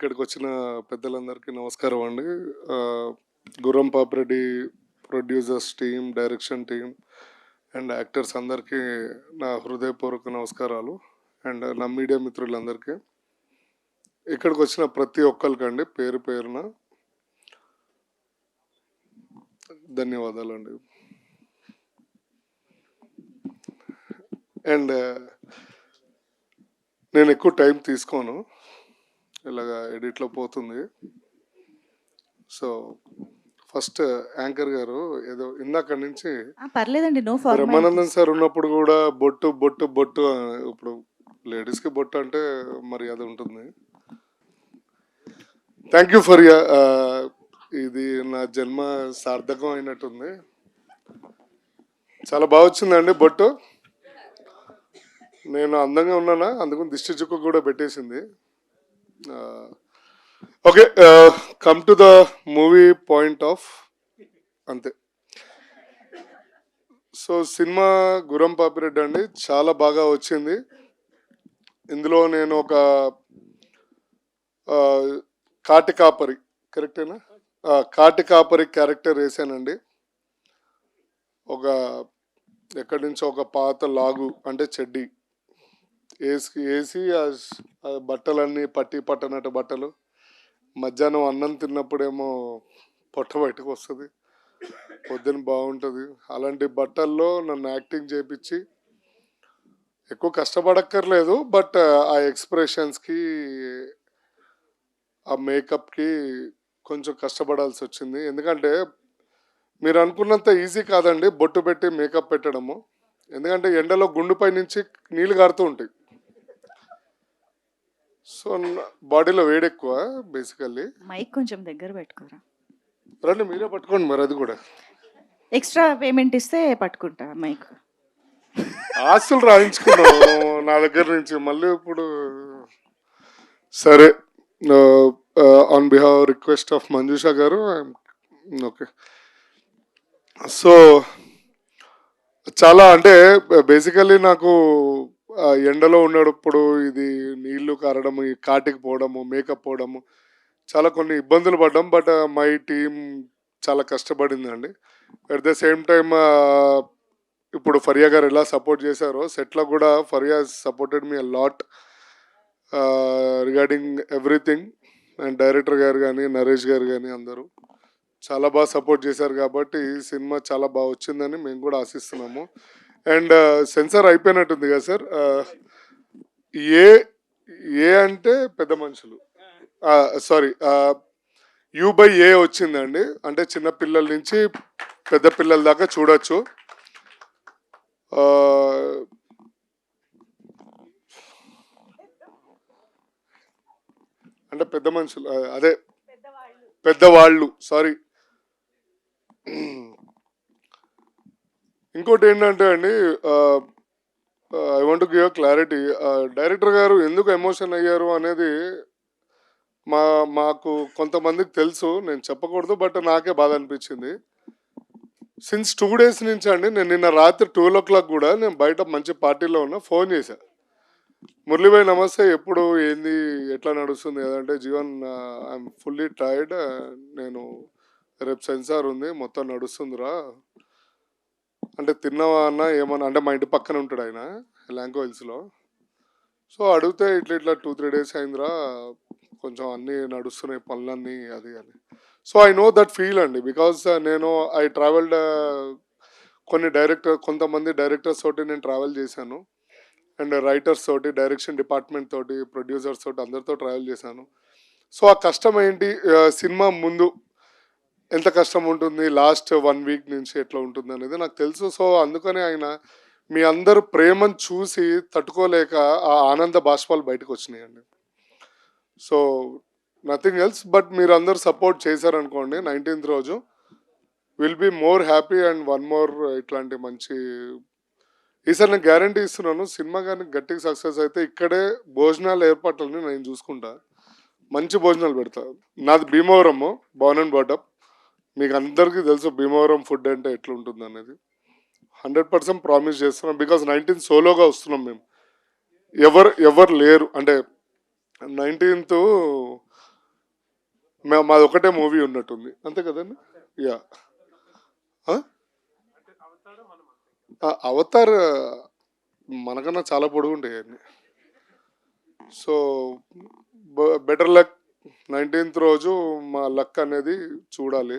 ఇక్కడికి వచ్చిన పెద్దలందరికీ నమస్కారం అండి. గుర్రం Papireddy producers team, direction team and actors అందరికీ నా హృదయపూర్వక నమస్కారాలు. అండ్ నా మీడియా మిత్రులందరికీ, ఇక్కడికి వచ్చిన ప్రతి ఒక్కరికండి పేరు పేరున ధన్యవాదాలండి. అండ్ నేను ఎక్కువ టైం తీసుకోను, ఇలాగా ఎడిట్లో పోతుంది. సో ఫస్ట్ యాంకర్ గారు ఏదో ఇందాక నుంచి పర్లేదండి, నో బ్రహ్మానందన్ సార్ ఉన్నప్పుడు కూడా బొట్టు బొట్టు బొట్టు, ఇప్పుడు లేడీస్కి బొట్టు అంటే మర్యాద ఉంటుంది. థ్యాంక్ యూ ఫర్ ఇది నా జన్మ సార్థకం అయినట్టుంది. చాలా బాగా వచ్చిందండి బొట్టు. నేను అందంగా ఉన్నానా, అందుకని దిష్టి చుక్క కూడా పెట్టేసింది. Okay, come to the movie point of అంతే. సో సినిమా గుర్రం పాపిరెడ్డి అండి, చాలా బాగా వచ్చింది. ఇందులో నేను ఒక కాటి కాపరి, కరెక్టేనా, కాటి కాపరి క్యారెక్టర్ వేసానండి. ఒక ఎక్కడి నుంచో ఒక పాత లాగు అంటే చెడ్డి వేసి ఆ బట్టలన్నీ పట్టనట్టు బట్టలు, మధ్యాహ్నం అన్నం తిన్నప్పుడేమో పొట్ట బయటకు వస్తుంది, పొద్దున బాగుంటుంది. అలాంటి బట్టల్లో నన్ను యాక్టింగ్ చేయించి ఎక్కువ కష్టపడక్కర్లేదు, బట్ ఆ ఎక్స్ప్రెషన్స్కి ఆ మేకప్కి కొంచెం కష్టపడాల్సి వచ్చింది. ఎందుకంటే మీరు అనుకున్నంత ఈజీ కాదండి బొట్టు పెట్టి మేకప్ పెట్టడము. ఎందుకంటే ఎండలో గుండుపై నుంచి నీళ్ళు కారుతూ ఉంటాయి. సో బాడీలో వేడి ఎక్కువ బేసికల్లీ. మైక్ కొంచెం దగ్గర పెట్టుకోరా. రండి మీరే పట్టుకోండి మరి, అది కూడా ఎక్స్ట్రా పేమెంట్ ఇస్తే పట్టుకుంటా మైక్. ఆస్తులు రాయించుకున్నాం నా దగ్గర నుంచి, మళ్ళీ ఇప్పుడు సరే. On behalf request of Manjusha గారు, ఓకే. సో చాలా అంటే బేసికల్లీ నాకు ఎండలో ఉన్నప్పుడు ఇది నీళ్లు కారడము, ఈ కాటికి పోవడము, మేకప్ పోవడము, చాలా కొన్ని ఇబ్బందులు పడ్డాం. బట్ మై టీమ్ చాలా కష్టపడిందండి. అట్ ద సేమ్ టైమ్ ఇప్పుడు ఫరియా గారు ఎలా సపోర్ట్ చేశారో సెట్లో కూడా Faria supported me lot regarding everything. And director గారు కానీ, నరేష్ గారు కానీ అందరూ చాలా బాగా సపోర్ట్ చేశారు. కాబట్టి సినిమా చాలా బాగా వచ్చిందని మేము కూడా ఆశిస్తున్నాము. అండ్ సెన్సార్ అయిపోయినట్టుంది కదా సార్. ఏ ఏ అంటే పెద్ద మనుషులు, సారీ, U/A వచ్చిందండి. అంటే చిన్న పిల్లల నుంచి పెద్ద పిల్లల దాకా చూడొచ్చు. అంటే పెద్ద మనుషులు, అదే పెద్దవాళ్ళు, సారీ. ఇంకోటి ఏంటంటే అండి, I want to give clarity. Director గారు ఎందుకు ఎమోషన్ అయ్యారు అనేది మాకు కొంతమందికి తెలుసు, నేను చెప్పకూడదు, బట్ నాకే బాధ అనిపించింది. సిన్స్ 2 days నుంచి అండి, నేను నిన్న రాత్రి 12 o'clock కూడా నేను బయట మంచి పార్టీలో ఉన్నా, ఫోన్ చేశా, మురళీభాయ్ నమస్తే, ఎప్పుడు ఏంది ఎట్లా నడుస్తుంది కదంటే, జీవన్ ఐఎమ్ ఫుల్లీ టైర్డ్, నేను రేపు సెన్సార్ ఉంది, మొత్తం నడుస్తుందిరా అంటే, తిన్నావా అన్న ఏమన్నా అంటే, మా ఇంటి పక్కన ఉంటాడు ఆయన ల్యాంకో హిల్స్లో. సో అడిగితే ఇట్లా 2-3 days అయిందిరా, కొంచెం అన్నీ నడుస్తున్నాయి పనులన్నీ అది అని. So I know that feel అండి, బికాస్ నేను ఐ ట్రావెల్డ్ కొంతమంది డైరెక్టర్స్ తోటి నేను ట్రావెల్ చేశాను. అండ్ రైటర్స్ తోటి, డైరెక్షన్ డిపార్ట్మెంట్ తోటి, ప్రొడ్యూసర్స్ తోటి అందరితో ట్రావెల్ చేశాను. సో ఆ కష్టం ఏంటి, సినిమా ముందు ఎంత కష్టం ఉంటుంది, లాస్ట్ 1 week నుంచి ఎట్లా ఉంటుంది అనేది నాకు తెలుసు. సో అందుకనే ఆయన మీ అందరు ప్రేమను చూసి తట్టుకోలేక ఆ ఆనంద బాష్పాలు బయటకు వచ్చినాయండి. సో నథింగ్ ఎల్స్, బట్ మీరు అందరు సపోర్ట్ చేశారనుకోండి, 19th రోజు will be more happy. And one more ఇట్లాంటి మంచి, ఈసారి నేను గ్యారంటీ ఇస్తున్నాను, సినిమా కానీ గట్టిగా సక్సెస్ అయితే ఇక్కడే భోజనాల ఏర్పాట్లని నేను చూసుకుంటా, మంచి భోజనాలు పెడతా. నాది భీమవరము, బోర్న్ అండ్ బాటప్. మీకు అందరికీ తెలుసు భీమవరం ఫుడ్ అంటే ఎట్లుంటుంది అనేది. 100% ప్రామిస్ చేస్తున్నాం, బికాజ్ 19th సోలోగా వస్తున్నాం మేము, ఎవరు లేరు అంటే 19th మాది ఒకటే మూవీ ఉన్నట్టుంది అంతే కదండి. యా. అవతార్ మనకన్నా చాలా పొడుగు ఉంటాయి అన్ని. సో బెటర్ లక్ 19th రోజు మా లక్ అనేది చూడాలి.